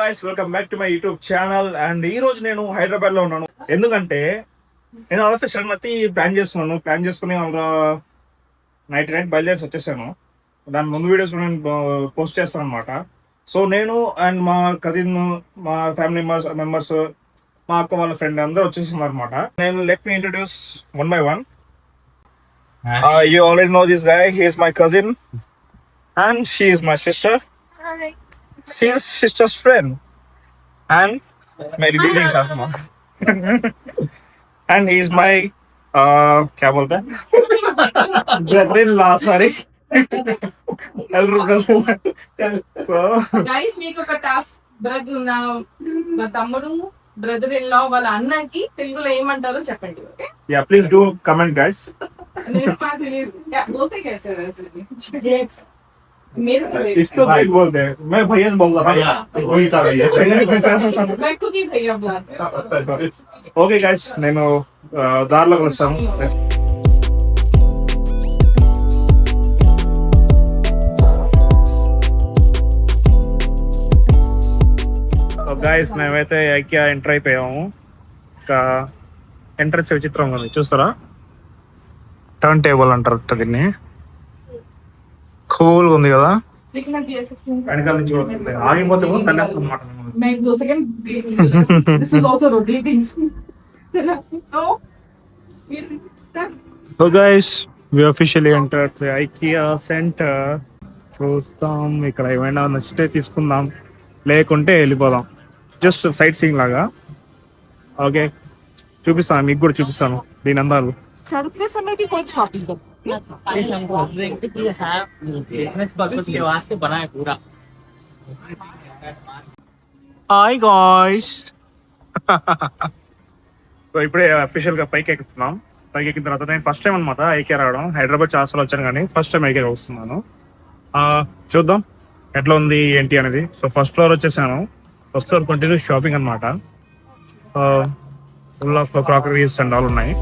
Guys welcome back to my YouTube channel. And ఈ రోజు నేను హైదరాబాద్ లో ఉన్నాను. ఎందుకంటే నేను ఆల్రెడీ సడన్లీ ప్లాన్ చేసుకుని నైట్ బయలుదేరి వచ్చేసాను. దాని ముందు వీడియోస్ నేను పోస్ట్ చేస్తాను అనమాట. సో నేను అండ్ మా కజిన్, మా ఫ్యామిలీ మెంబర్స్, మా అక్క వాళ్ళ ఫ్రెండ్ అందరూ వచ్చేస్తున్నారు అనమాట. నేను let me introduce one by one. You already know this guy. He is my cousin and she is my sister. Hi. She is sister's friend and मेरी दीदी का साथ. And he is my क्या बोलते हैं brother-in-law, sorry. Elder brother. So guys మీకు ఒక task. Brother నా తమ్ముడు బ్రదర్ ఇన్ లా వాళ్ళ అన్నకి తెలుగులో ఏమంటారో చెప్పండి. Okay, yeah, please do comment guys. నేను నాకు తెలియదు. बोलते कैसे वैसे मेरे को इसको भाई बोलते हैं. मैं भैया से बोल रहा था. वही था भैया. मैं खुद ही भैया बुलाते हैं. Okay guys, నేను దారిలో కలుస్తాను. గైస్ మేమైతే ఐకియా ఎంటర్ అయిపోయాము. ఇంకా ఎంట్రన్స్ విచిత్రంగా ఉంది, చూస్తారా? టర్న్ టేబుల్ అంటారు దీన్ని. కూల్గా ఉంది కదా. వెనకాల నుంచి ఆగిపోతే తల్లేస్తాం అన్నమాట. मैं 2 second this is also rotating. So guys, we officially entered the IKEA center. చూస్తాం, ఇక్కడ ఏమైనా నచ్చితే తీసుకుందాం, లేకుంటే వెళ్ళిపోదాం. జస్ట్ సైట్ సీయింగ్ లాగా. ఓకే, చూపిస్తాను, మీకు కూడా చూపిస్తాను దీని అందాలు. चढ़ते समय की कोई शॉपिंग कर హాయ్ గాయ్స్. సో ఇప్పుడే అఫీషియల్ గా పైకి ఎక్కుతున్నాం. పైకి ఎక్కిన తర్వాత నేను ఫస్ట్ టైం అనమాట ఐకియా రావడం. హైదరాబాద్ చాలా వచ్చాను కానీ ఫస్ట్ టైం ఐకియా వస్తున్నాను. చూద్దాం ఎట్లా ఉంది ఏంటి అనేది. సో ఫస్ట్ ఫ్లోర్ వచ్చేసాను. ఫస్ట్ ఫ్లోర్ కంటిన్యూ షాపింగ్ అనమాట. Full of crockeries and all ఉన్నాయి.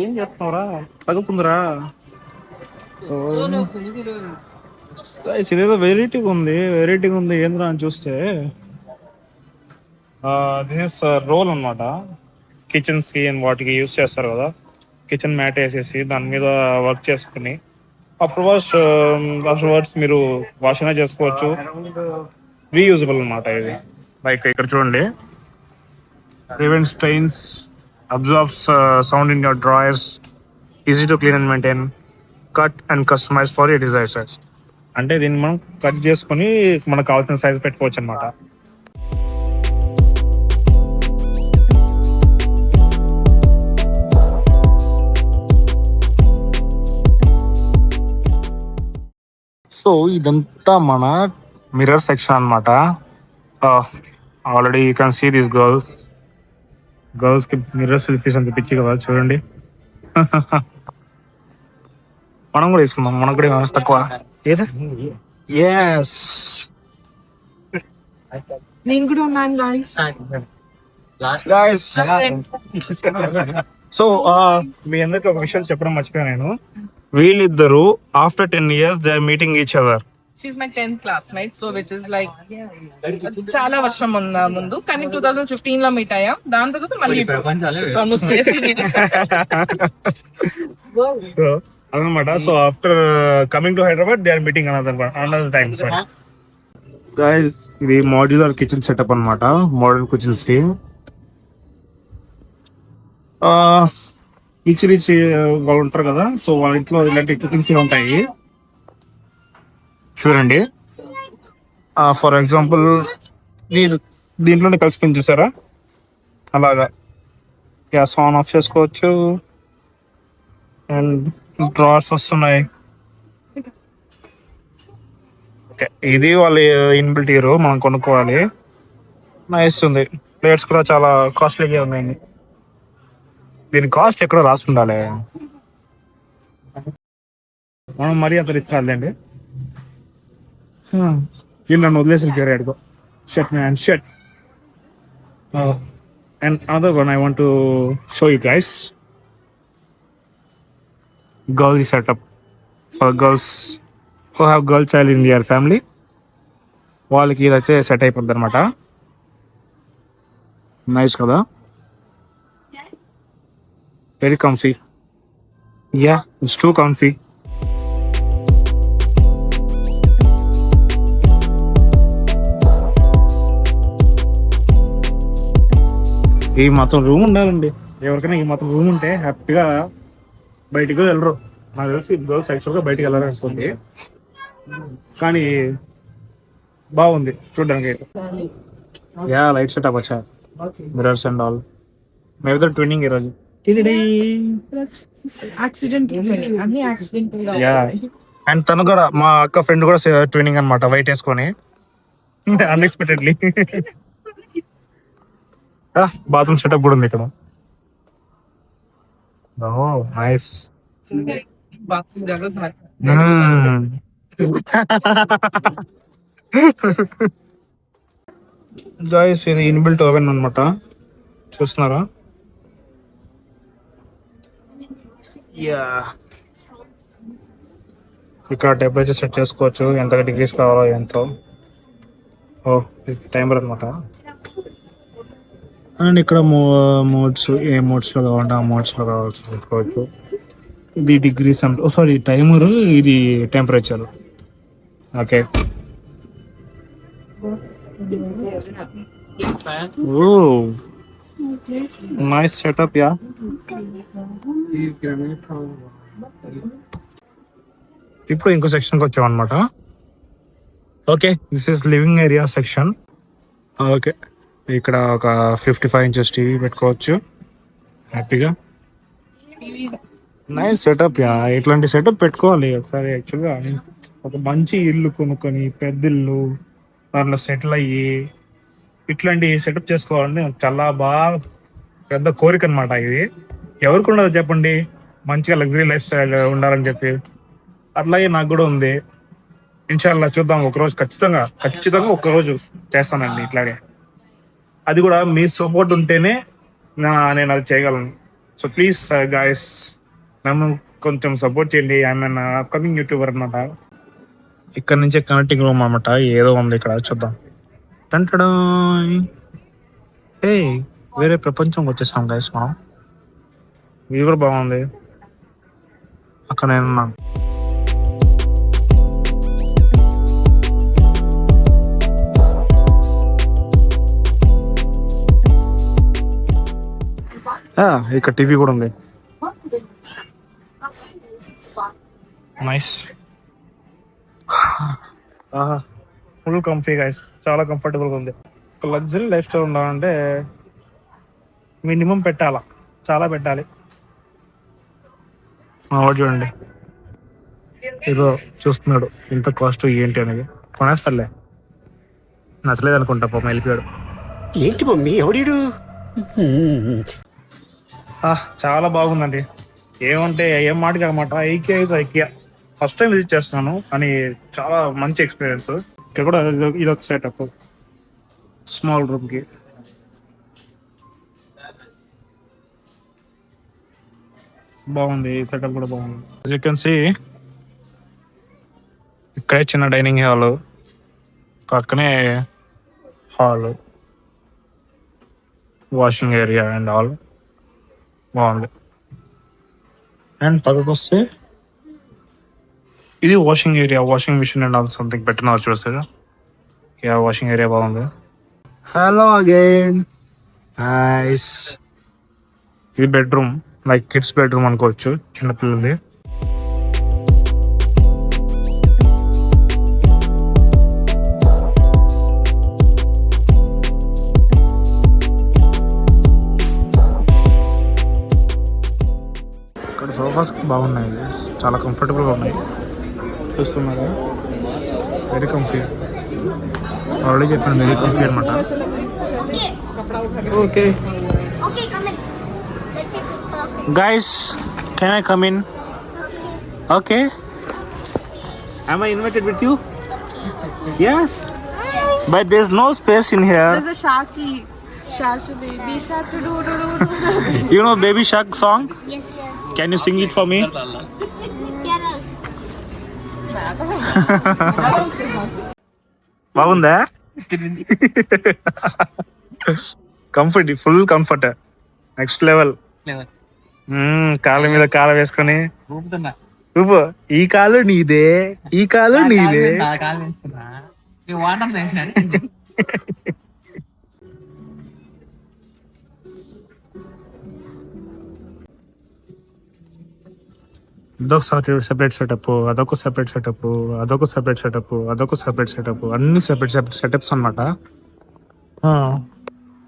ఏం చేస్తున్నావురా, తగ్గుతుందిరా. ఇదేదో వెరైటీగా ఉంది ఏంద్రా అని చూస్తే దిస్ రోల్ అనమాట. కిచెన్స్ కి అండ్ వాటికి యూస్ చేస్తారు కదా. కిచెన్ మ్యాట్ వేసేసి దాని మీద వర్క్ చేసుకుని ఆఫ్టర్వర్డ్స్ మీరు వాష్ అయినా చేసుకోవచ్చు. రీయూజబుల్ అనమాట ఇది. లైక్ ఇక్కడ చూడండి, prevent strains, absorbs sound in your drawers, easy to clean and maintain, cut and customize for your desires. అంటే దీన్ని మనం కట్ చేసుకొని మనకు కావాల్సిన సైజ్ పెట్టుకోవచ్చు అనమాట. సో ఇదంతా మన మిర్రర్ సెక్షన్ అనమాట. Already you can see these girls కి మిర్రర్ సెల్ఫీస్ అంత పిచ్చి కదా, చూడండి. మనం కూడా తీసుకుందాం, మనకు కూడా తక్కువ ఏదా. ఎస్, నేను కూడా ఉన్నాను గైస్. సో మీ అందరికి ఒక విషయం చెప్పడం మర్చిపోయాను నేను. వీళ్ళిద్దరు after 10 years they are meeting each other. She my 10th classmate, so which is like చాలా వర్షం ముందు, కానీ 2015 లో మీట్ అయ్యాం. దాని తర్వాత మళ్ళీ అదనమాట. So after coming to Hyderabad they are meeting another time. Guys, ఇది మాడ్యులర్ కిచెన్ సెటప్ అనమాట. మోడర్న్ కిచెన్స్ కి రిచ్ వాళ్ళు ఉంటారు కదా, సో వాళ్ళ ఇంట్లో ఇలాంటి కిచెన్స్ ఉంటాయి. చూడండి, ఫర్ ఎగ్జాంపుల్ దీంట్లోనే కలిసిపోయింది, చూసారా? అలాగా గ్యాస్ ఆన్ ఆఫ్ చేసుకోవచ్చు. అండ్ డ్రావర్స్ వస్తున్నాయి. ఓకే, ఇది వాళ్ళ ఇన్బిల్ట్ ఇయర్, మనం కొనుక్కోవాలి. నైస్ ఉంది. ప్లేట్స్ కూడా చాలా కాస్ట్లీగా ఉన్నాయి. దీని కాస్ట్ ఎక్కడో రాసి ఉండాలి. మనం మరీ అంత రిచ్ కాదులేండి. వీళ్ళు నన్ను వదిలేసి వెళ్ళిపోయారు ఎడుకో. Shirt man shirt. And other one I want to show you guys girl setup for girls who have girl child in their family. వాళ్ళకి ఇదైతే సెట్ అయిపోద్ది అనమాట. నైస్ కదా, very comfy. Yeah, it's too comfy. ఈ మాత్రం room ఉండాలండి. ఎవరికైనా ఈ మాత్రం రూమ్ ఉంటే హ్యాపీగా బయటికి వెళ్ళరు. నాకు తెలిసి గర్ల్స్ యాక్చువల్గా బయటికి వెళ్ళరు అనుకోండి, కానీ బాగుంది చూడడానికి. యా, లైట్ సెటప్ వచ్చా, మిరర్స్ అండ్ ఆల్. మేమైతే ట్విన్నింగ్ ఈరోజు. యా, అండ్ తను కూడా మా అక్క ఫ్రెండ్ కూడా ట్విన్నింగ్ అనమాట, వైట్ వేసుకొని అన్ఎక్స్పెక్టెడ్లీ. బాత్రూమ్ సెటప్ కూడా ఉంది ఇక్కడ. ఓ నైస్. గాయ్స్, ఇది ఇన్బిల్ట్ ఓవెన్ అనమాట, చూస్తున్నారా? యా, ఇక్కడ టెంపరేచర్ సెట్ చేసుకోవచ్చు, ఎంత డిగ్రీస్ కావాలో ఎంతో. ఓ, టైమర్ అనమాట. అండ్ ఇక్కడ మోడ్స్, ఏ మోడ్స్లో కావాలంటే ఆ మోడ్స్లో కావాల్సి పెట్టుకోవచ్చు. ఇది డిగ్రీస్ అంటే సారీ టైమర్, ఇది టెంపరేచర్. ఓకే. ఓ నైస్ సెటప్. యా, ఇప్పుడు ఇంకో సెక్షన్కి వచ్చామన్నమాట. Okay, this is living area section. Okay, ఇక్కడ ఒక 55 inches టీవీ పెట్టుకోవచ్చు హ్యాపీగా. Nice setup. యా, ఇట్లాంటి సెటప్ పెట్టుకోవాలి ఒకసారి. యాక్చువల్గా ఒక మంచి ఇల్లు కొనుక్కొని, పెద్ద ఇల్లు, దాంట్లో సెటిల్ అయ్యి ఇట్లాంటి సెటప్ చేసుకోవాలని చాలా బాగా పెద్ద కోరిక అనమాట. ఇది ఎవరికి ఉండదు చెప్పండి, మంచిగా లగ్జరీ లైఫ్ స్టైల్ ఉండాలని చెప్పి. అట్లాగే నాకు కూడా ఉంది. ఇన్షాల్లా చూద్దాం, ఒకరోజు ఖచ్చితంగా ఒకరోజు చేస్తానండి ఇట్లాగే. అది కూడా మీ సపోర్ట్ ఉంటేనే నేను అది చేయగలను. సో ప్లీజ్ గాయస్, నన్ను కొంచెం సపోర్ట్ చేయండి. ఐఎమ్ అప్కమింగ్ యూట్యూబర్ అనమాట. ఇక్కడ నుంచే కనెక్టింగ్ రూమ్ అనమాట, ఏదో ఉంది ఇక్కడ, చూద్దాం. టంటడా, వేరే ప్రపంచంకి వచ్చేసాం గాయస్ మనం. ఇది కూడా బాగుంది. అక్కడ నేనున్నాను. ఇక్కడ టీవీ కూడా ఉంది. నైస్. ఫుల్ కంఫీ గైస్, చాలా కంఫర్టబుల్గా ఉంది. ఒక లగ్జరీ లైఫ్ స్టైల్ ఉండాలంటే మినిమం పెట్టాలా, చాలా పెట్టాలి. చూడండి, ఏదో చూస్తున్నాడు ఇంత కాస్ట్ ఏంటి అనేది. కొనేస్తాడులే, నచ్చలేదు అనుకుంటా, పాపం వెళ్ళిపోయాడు. ఏంటి మమ్మీ ఎవడీడు? చాలా బాగుందండి. ఏమంటే ఏం మాటకి అన్నమాట. ఐకియా ఫస్ట్ టైం విజిట్ చేస్తున్నాను, కానీ చాలా మంచి ఎక్స్పీరియన్స్. ఇక్కడ కూడా ఇదొక సెటప్, స్మాల్ రూమ్కి. బాగుంది, ఈ సెటప్ కూడా బాగుంది. యూ కెన్ సీ ఇక్కడే చిన్న డైనింగ్ హాల్, పక్కనే hall, washing area and all బాగుంది. అండ్ పక్కకు వస్తే ఇది washing area, washing machine and all something పెట్టినారు చూస్తారు. యా, వాషింగ్ ఏరియా బాగుంది. Hello again nice. ఇది బెడ్రూమ్, లైక్ కిడ్స్ బెడ్రూమ్ అనుకోవచ్చు, చిన్నపిల్లది. ఇక్కడ సోఫాస్ బాగున్నాయి, చాలా కంఫర్టబుల్గా ఉన్నాయి. చూస్తున్నారా, వెరీ కంఫీ. ఆల్రెడీ చెప్పాను, వెరీ కంఫీ అనమాట. Okay guys, can I come in? Okay, Am I invited with you? Yes. But there's no space in here. There's a Sharky. Sharky baby. Shark do do do do. You know Baby Shark song? Yes. Can you sing it for me? Carol. బాగుందా? Comfort, full comfort, next level. కాళ్ళ మీద కాళ్ళ వేసుకొని ఊపు. ఈ కాలు నీదే, ఈ కాలు నీదే. ఇదొక సెపరేట్ సెటప్, అదొక సెపరేట్ సెటప్, అదొక సెపరేట్ సెటప్, అదొక సెపరేట్ సెటప్, అన్ని సెపరేట్ సెపరేట్ సెటప్స్ అనమాట.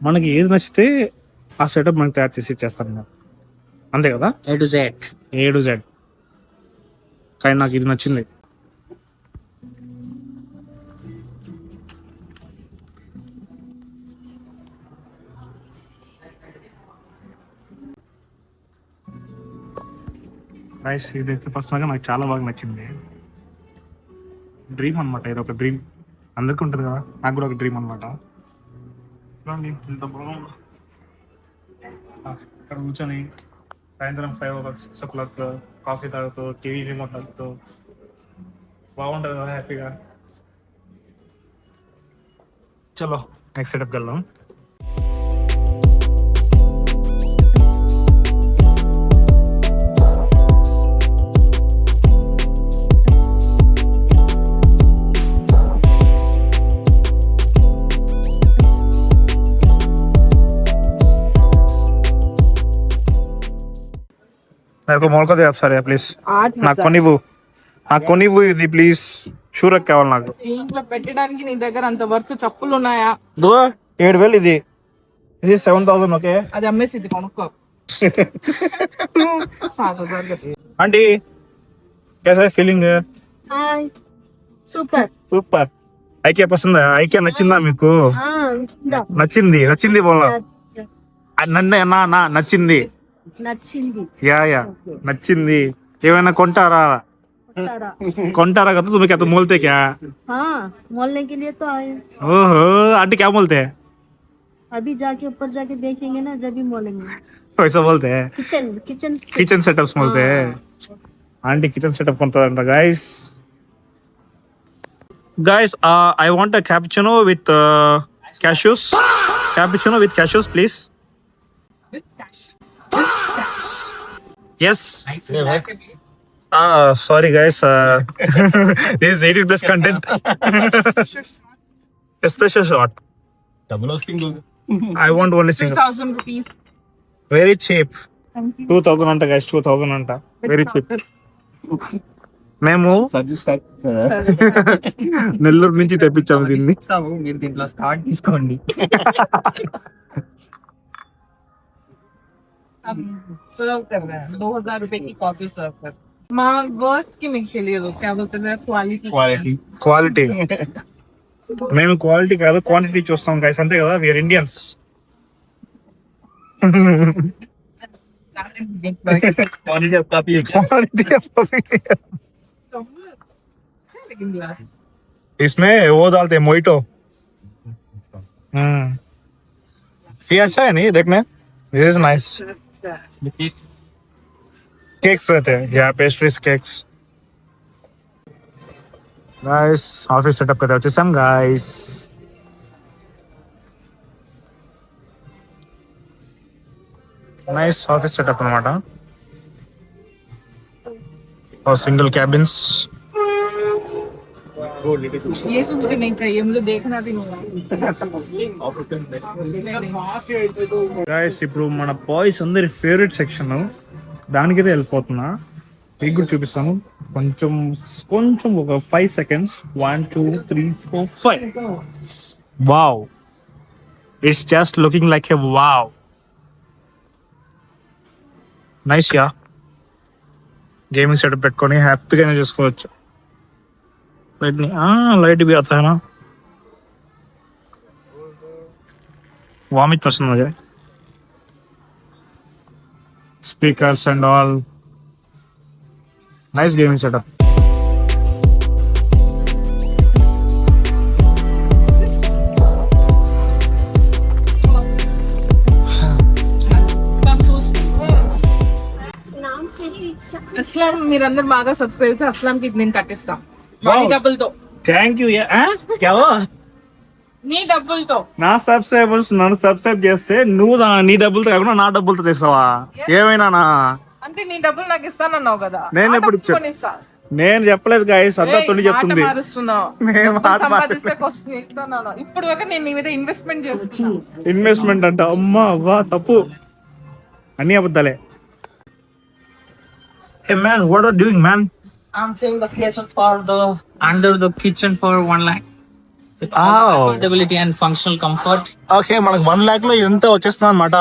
మనకి ఏది నచ్చితే ఆ సెటప్ మనకి తయారు చేసి ఇచ్చేస్తారు, అంతే కదా? A to Z. A to Z. కానీ నాకు ఇది నచ్చింది. రైస్ ఇదైతే పర్సనల్గా నాకు చాలా బాగా నచ్చింది. డ్రీమ్ అనమాట, ఇది ఒక డ్రీమ్. అందరికీ ఉంటుంది కదా, నాకు కూడా ఒక డ్రీమ్ అనమాట. ఇంత బాగుంది. ఇక్కడ కూర్చొని సాయంత్రం 5 o'clock 6 o'clock కాఫీ తాగుతూ టీవీ రిమోట్ తాగుతూ బాగుంటుంది కదా, హ్యాపీగా. చలో నెక్స్ట్ సెటప్కి వెళ్దాం. मेरे को मोल को दे आप सारे प्लीज. నాకు కొనివ్వు, నాకు కొనివ్వు ఇది ప్లీజ్. షూరక్ కావాలి నాకు. ఇంట్లో పెట్టడానికి నీ దగ్గర అంత వర్త్ చెప్పులు ఉన్నాయా? 7,000 ఇది. ఇది 7,000. ఓకే, అది అమ్మేసి ఇది కొనుక్కో. ఆంటీ कैसा है फीलिंग? Hi. Super. సూపర్. ఐకే పసందా? ఐకే నచ్చిందా మీకు? నచ్చిందా? నచ్చింది, నచ్చింది బోల్నా. నన్నే నా నా నచ్చింది. నచ్చింది. యా యా నచ్చింది. ఏమైనా కొంటారా? तारा। కొంటారా కదా? तुम्हें क्या तो मोलते क्या? हाँ, मोलने के लिए तो आए। ओहो, आंटी क्या बोलते हैं? अभी जाके ऊपर जाके देखेंगे ना, जब भी मोलेंगे। वैसा बोलते हैं? किचन किचन किचन सेटअप्स बोलते हैं. आंटी किचन सेटअप కొంటారంట guys. Guys, I want a cappuccino with cashews. Cappuccino with cashews, please. Yes. Sorry guys. This is 18 plus content. A special shot. Double or single? I want only single. 2,000 rupees. Very cheap. 2,000 అంట guys. 2,000 అంట. Very cheap. మేము నెల్లూరు నుంచి తెప్పించాము దీన్ని. మీరు దీంట్లో start తీసుకోండి. सर्व कर रहे हैं 2,000 रुपए की कॉफी सर्व कर. माँ वर्थ की मैं के लिए क्या बोलते हैं, क्वालिटी. క్వాలిటీ. మేము క్వాలిటీ కాదు క్వాంటిటీ చూస్తాం గైస్, అంతే కదా? We are Indians. Quality of coffee. इसमें वो डालते हैं मोइटो. ये अच्छा है नहीं देखने? This is nice. केक्स रहते हैं या pastries cakes. Guys office setup करते వచ్చేసాం गाइस. నైస్ ఆఫీస్ సెటప్ అన్నమాట. Single cabins. ये तो मुझे नहीं चाहिए, मुझे देखना भी नहीं है. గాయస్ ఇప్పుడు మన బాయ్స్ అందరి ఫేవరెట్ సెక్షన్ దానికైతే వెళ్ళిపోతున్నా. మీకు కూడా చూపిస్తాను. కొంచెం కొంచెం ఒక 5 seconds. 1 2 3 4 5. Wow, it's just looking like a wow. Nice yeah. Gaming setup పెట్టుకొని హ్యాపీగా ఎంజాయ్ చేసుకోవచ్చు. लाइट भी आता है ना. वॉमिट पसंद मुझे. Speakers and all. Nice gaming setup. Aslam మీరందరూ బాగా సబ్స్క్రైబ్ చేస్తే అస్లాంకి ఇది నేను కట్టిస్తాం నీ డబ్బులతో. Thank you. నీ డబ్బులతో నా సబ్స్క్రైబర్స్ నన్ను సబ్స్క్రైబ్ చేస్తే నువ్వు నీ డబ్బులతో కాకుండా నా డబ్బులతో తెస్తావా? ఏమైనా అంటే నీ డబ్బులు నాకు ఇస్తానన్నావు కదా, నేను ఎప్పుడు ఆ డబ్బులు కొనిస్తా. నేను చెప్పలేదు గాయస్, అద్దతోని చెప్తుంది. మారుస్తున్నావు. నేను మాట సంపాదిస్తే ఇస్తున్నాను. ఇప్పుడు వరకు నేను నీ మీద ఇన్వెస్ట్మెంట్ చేస్తున్నా. ఇన్వెస్ట్మెంట్ అంట, అమ్మా వా తప్పు, అన్ని అబద్ధాలే. Hey man, what are you doing, man? I'm saying the kitchen for the under the kitchen for 1 lakh. With all the Oh. affordability and functional comfort. Okay, మనకు 1 lakh లో ఎంత వచ్చేస్తుంది అనమాట.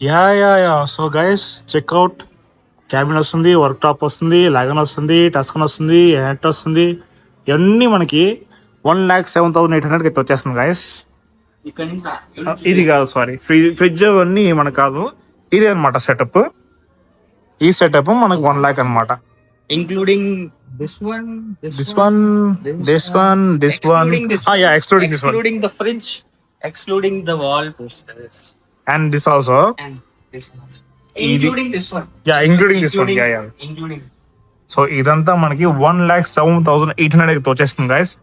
Yeah so guys check out. Cabin వస్తుంది, worktop వస్తుంది, లాగన్ వస్తుంది, టస్కన్ వస్తుంది, హెట్ వస్తుంది, ఇవన్నీ మనకి 1,07,800 అయితే వచ్చేస్తుంది గైస్. ఇక్కడ నుంచి ఇది కాదు, సారీ, ఫ్రిడ్జ్ అవన్నీ మనకు కాదు, ఇదే అనమాట సెటప్. ఈ సెటప్ మనకు 1 lakh అనమాట. including this one, this one excluding this excluding this one excluding the fridge, excluding the wall posters, and this also, and this one, including this one, including this one. including. So ఇదంతా మనకి 1,07,800 అయితే వచ్చేస్తుంది guys.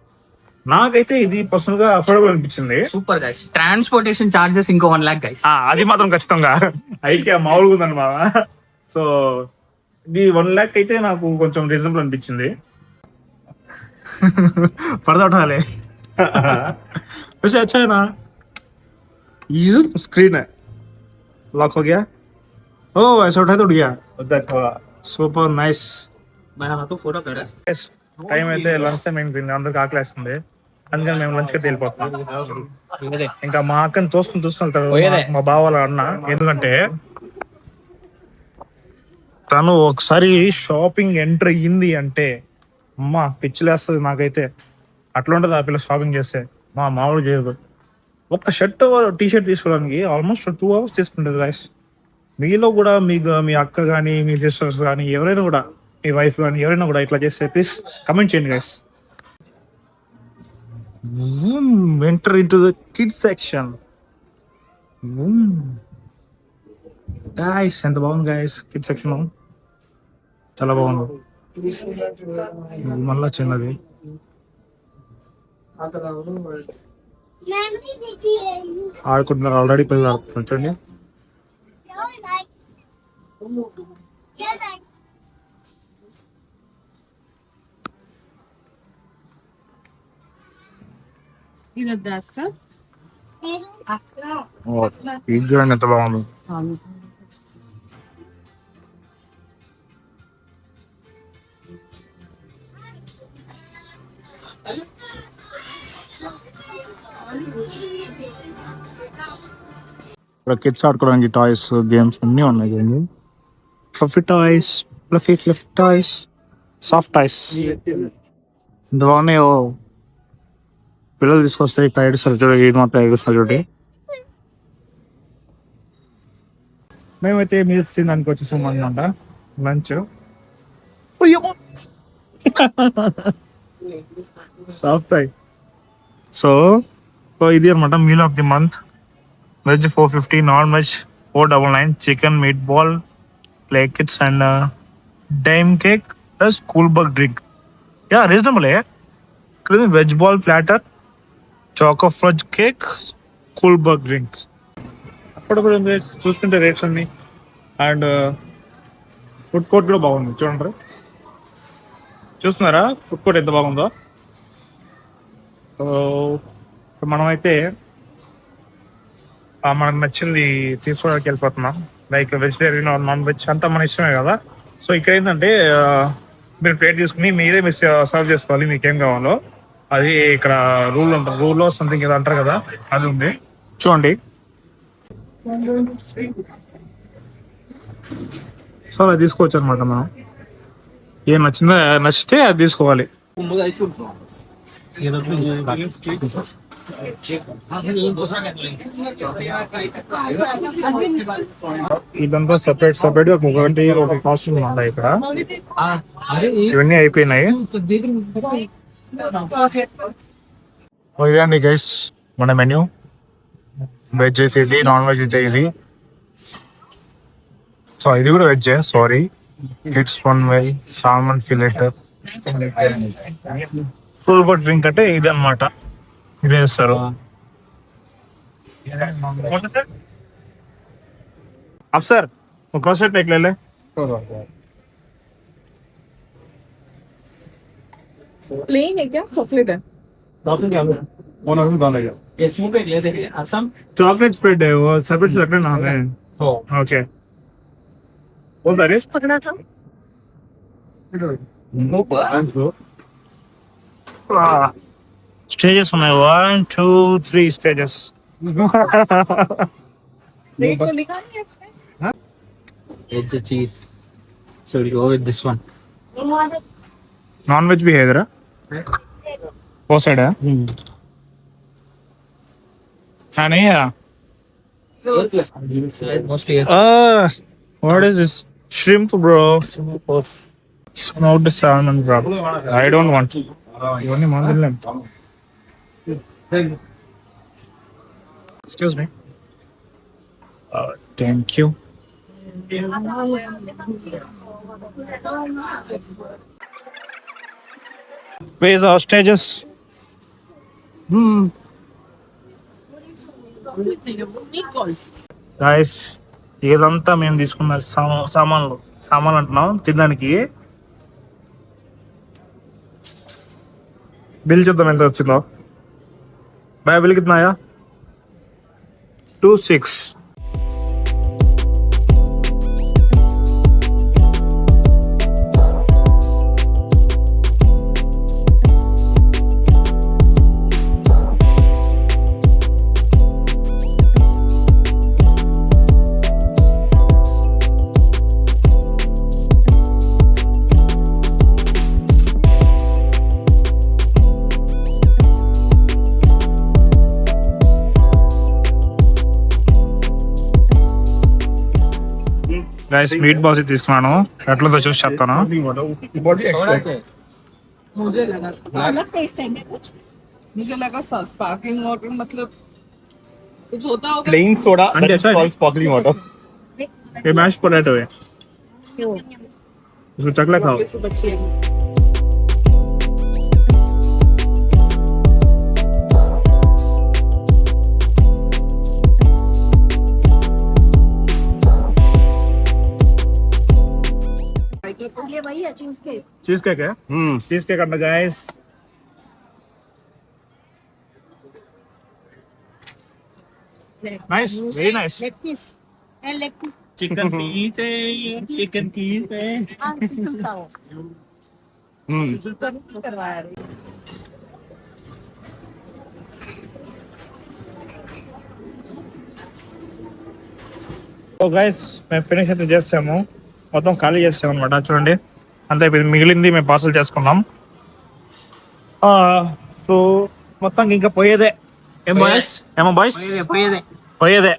నాకైతే ఇది personal గా affordable అనిపించింది. Super guys. Transportation charges ఇంకో 1 lakh guys. అది మాత్రం ఖచ్చితంగా అయితే మామూలుగా ఉందన్నమాట. సో ఇది 1 lakh అయితే నాకు కొంచెం రీజనబుల్ అనిపించింది. पर्दा उठा ले वैसे अच्छा है ना. ये स्क्रीन है, लॉक हो गया. ओ ऐसा उठा तो उठ गया. Super nice. ఫోటో కదా. టైం అయితే లంచ్ టైం అయిపోయింది, అందరికి ఆకలేస్తుంది, అందుకని మేము లంచ్ కి వెళ్ళిపోతాం. ఇంకా మా అక్కని తోసుకుంటారు మా బావ వాళ్ళ అన్న. ఎందుకంటే తను ఒకసారి షాపింగ్ ఎంటర్ అయ్యింది అంటే అమ్మా పిచ్చిలేస్తుంది నాకైతే. అట్లా ఉంటుంది ఆ పిల్ల షాపింగ్ చేస్తే, మామూలు చేయదు. ఒక షర్ట్ టీ షర్ట్ తీసుకోవడానికి ఆల్మోస్ట్ 2 hours తీసుకుంటుంది గాయస్. మీలో కూడా మీ అక్క కానీ మీ సిస్టర్స్ కానీ ఎవరైనా కూడా, మీ వైఫ్ కానీ ఎవరైనా కూడా ఇట్లా చేస్తే ప్లీజ్ కమెంట్ చేయండి guys. Enter in to the kids section. Guys ఎంత బాగుంది గాయస్, కిడ్స్ సెక్షన్ చాలా బాగుంది. మళ్ళా చిన్నది ఆడుకుంటున్నారు ఆల్రెడీ, పిల్లలు ఆడుకుంటున్నారు చూడండి. ఇది చూడండి ఎంత బాగుంది. ఇక్కడ కిడ్స్ ఆడుకోవడానికి టాయ్స్, గేమ్స్ అన్నీ ఉన్నాయి కదండి. Fluffy toys, fluffy toys, soft toys ఎంత బాగున్నాయో. పిల్లలు తీసుకొస్తే ఇక్కడ ఏడుస్తారు చూడండి, ఇది మాత్రం ఏడుస్తారు చూడండి. మేమైతే మీల్స్ తినడానికి వచ్చేసాం అనమాట, లంచ్. Soft toy. సో ఇది అనమాట meal of the month. Veg 450, non veg 499, chicken, meat ball, play kits and dime cake plus cool bug drink. Yeah reasonable. ఇక్కడ veg ball platter, choco fudge cake, cool bug drink. అప్పుడప్పుడు చూస్తుంటే rates అన్ని. And food court కూడా బాగుంది చూడండి, చూస్తున్నారా food court ఎంత బాగుందో. సో మనమైతే మనకు నచ్చింది తీసుకోవడానికి వెళ్ళిపోతున్నాం. Like vegetarian or non veg అంతా మన ఇష్టమే కదా. సో ఇక్కడ ఏంటంటే మీరు ప్లేట్ తీసుకుని మీరే సర్వ్ చేసుకోవాలి మీకేం కావాలో. అది ఇక్కడ రూల్ ఉంటుంది, రూల్లో సంథింగ్ ఏదో అంటారు కదా, అది ఉంది చూడండి. సో అది తీసుకోవచ్చు అనమాట. మనం ఏం నచ్చితే అది తీసుకోవాలి. ఇదంతా సెపరేట్ ఒక కాస్ట్యూమ్ ఉన్నాయి ఇక్కడ. ఇవన్నీ అయిపోయినాయి. ఇదండి గైస్ మన మెన్యూ. వెజ్ అయితే ఇది, నాన్ వెజ్ అయితే ఇది. సో ఇది కూడా veg, sorry kids fun well salmon fillet full but drink అంటే ఇది అనమాట. ఇదే ఇస్తారు. अब सर वो क्रॉससेट एक ले ले. प्लेन है क्या चॉकलेट है? ये स्मूथ है ये देखिए असम चॉकलेट स्प्रेड है वो सेपरेट सेपरेट नाम है. ओके बोल दे पकड़ा था स्टेजेस ఉన్నాయి 1 2 3 स्टेजेस. रेट तो लिखा नहीं है इसमें. with the cheese. So we go with this one. Non veg भी है इधर. वो साइड है. हाँ नहीं है. Mostly What is this? Shrimp, bro. Smoked salmon, bro. I don't want to. You only want them. Excuse me. Thank you. Where's our stages? Meat balls. Guys ఇదంతా మేము తీసుకున్న సామాన్లు అంటున్నాం తినడానికి. బిల్ చూద్దాం ఎంత వచ్చిందో. బాయ్ బిల్ కితనాయా 26. గైస్ మీట్ బాల్స్ తీసుకున్నాను. ఎట్లతో చూసి చెప్తాను. मुझे लगा अलग टेस्ट है क्या कुछ मुझे लगा स्पार्कलिंग वाटर मतलब कुछ होता होगा. Plain soda And that is yes, called sparkling water. ये मैश पोटैटो है. इसको चकला खाओ. से बच्चे ये वही है चीज के चीज केक है. चीज केक अंडा guys. Nice very nice. Leg piece and leg piece chicken pizza. फिसलता हो करवाया रे. సో గైస్ మేము ఫినిష్ అయితే చేస్తాము. మొత్తం ఖాళీ చేస్తాం అనమాట. చూడండి అంతే అయిపోయింది. మిగిలింది మేము పార్సల్ చేసుకున్నాం. సో మొత్తం ఇంకా పోయేదే. ఏం బాయ్స్? ఏమో బాయ్స్ Poyede. పోయేదే.